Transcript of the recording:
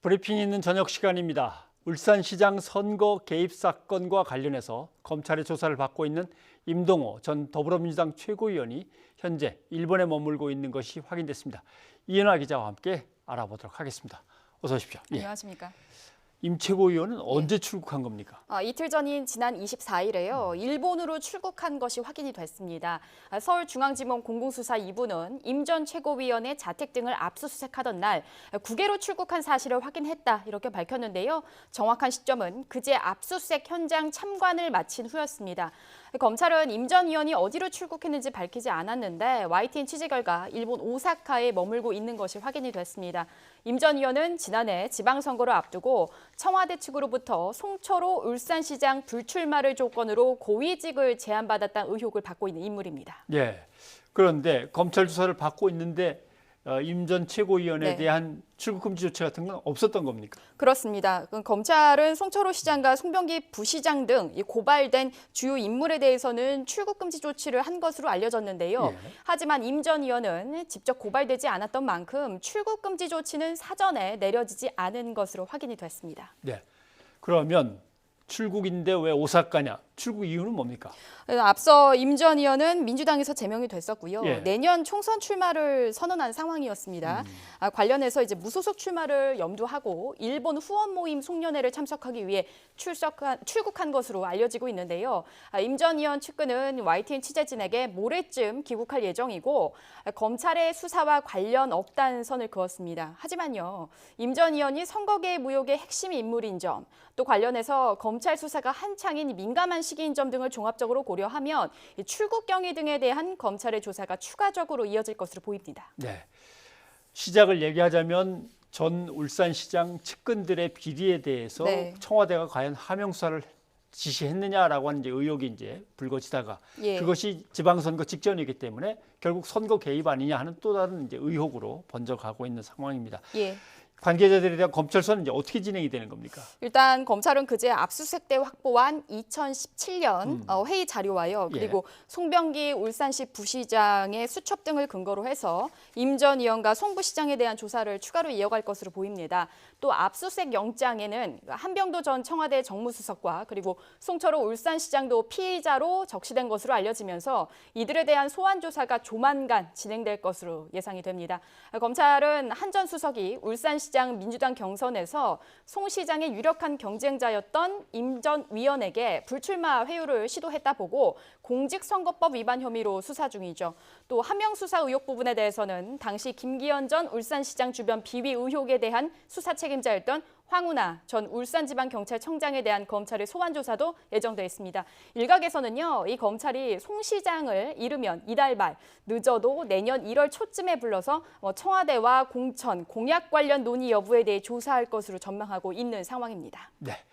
브리핑 있는 저녁 시간입니다. 울산시장 선거 개입 사건과 관련해서 검찰의 조사를 받고 있는 임동호 전 더불어민주당 최고위원이 현재 일본에 머물고 있는 것이 확인됐습니다. 이은하 기자와 함께 알아보도록 하겠습니다. 어서 오십시오. 안녕하십니까. 임 최고위원은 언제 출국한 겁니까? 이틀 전인 지난 24일에요. 일본으로 출국한 것이 확인이 됐습니다. 서울중앙지검 공공수사 2부는 임 전 최고위원의 자택 등을 압수수색하던 날 국외로 출국한 사실을 확인했다 이렇게 밝혔는데요. 정확한 시점은 그제 압수수색 현장 참관을 마친 후였습니다. 검찰은 임 전 의원이 어디로 출국했는지 밝히지 않았는데 YTN 취재 결과 일본 오사카에 머물고 있는 것이 확인이 됐습니다. 임 전 의원은 지난해 지방선거를 앞두고 청와대 측으로부터 송철호 울산시장 불출마를 조건으로 고위직을 제안받았다는 의혹을 받고 있는 인물입니다. 예. 그런데 검찰 조사를 받고 있는데 임 전 최고위원에 대한 출국 금지 조치 같은 건 없었던 겁니까? 그렇습니다. 검찰은 송철호 시장과 송병기 부시장 등 고발된 주요 인물에 대해서는 출국 금지 조치를 한 것으로 알려졌는데요. 하지만 임 전 의원은 직접 고발되지 않았던 만큼 출국 금지 조치는 사전에 내려지지 않은 것으로 확인이 됐습니다. 네. 그러면 출국인데 왜 오사카냐? 출국 이유는 뭡니까? 앞서 임 전 의원은 민주당에서 제명이 됐었고요. 예. 내년 총선 출마를 선언한 상황이었습니다. 관련해서 이제 무소속 출마를 염두하고 일본 후원 모임 송년회를 참석하기 위해 출국한 것으로 알려지고 있는데요. 임 전 의원 측근은 YTN 취재진에게 모레쯤 귀국할 예정이고 검찰의 수사와 관련 없다는 선을 그었습니다. 하지만요, 임 전 의원이 선거개입 의혹의 핵심 인물인 점, 또 관련해서 검찰 수사가 한창인 민감한 시기인 점 등을 종합적으로 고려하면 출국 경위 등에 대한 검찰의 조사가 추가적으로 이어질 것으로 보입니다. 네. 시작을 얘기하자면 전 울산시장 측근들의 비리에 대해서 청와대가 과연 하명 수사를 지시했느냐라고 하는 의혹이 이제 불거지다가 그것이 지방선거 직전이기 때문에 결국 선거 개입 아니냐 하는 또 다른 이제 의혹으로 번져가고 있는 상황입니다. 관계자들에 대한 검찰 수사는 이제 어떻게 진행이 되는 겁니까? 일단 검찰은 그제 압수수색 때 확보한 2017년 회의 자료와요. 그리고 송병기 울산시 부시장의 수첩 등을 근거로 해서 임 전 의원과 송 부시장에 대한 조사를 추가로 이어갈 것으로 보입니다. 또 압수수색 영장에는 한병도 전 청와대 정무수석과 그리고 송철호 울산시장도 피의자로 적시된 것으로 알려지면서 이들에 대한 소환 조사가 조만간 진행될 것으로 예상이 됩니다. 검찰은 한 전 수석이 울산시장 민주당 경선에서 송 시장의 유력한 경쟁자였던 임 전 위원에게 불출마 회유를 시도했다 보고 공직선거법 위반 혐의로 수사 중이죠. 또 하명 수사 의혹 부분에 대해서는 당시 김기현 전 울산시장 주변 비위 의혹에 대한 수사 책임자였던 황운하 전 울산지방경찰청장에 대한 검찰의 소환 조사도 예정돼 있습니다. 일각에서는요, 이 검찰이 송 시장을 이르면 이달 말, 늦어도 내년 1월 초쯤에 불러서 청와대와 공천, 공약 관련 논의 여부에 대해 조사할 것으로 전망하고 있는 상황입니다. 네.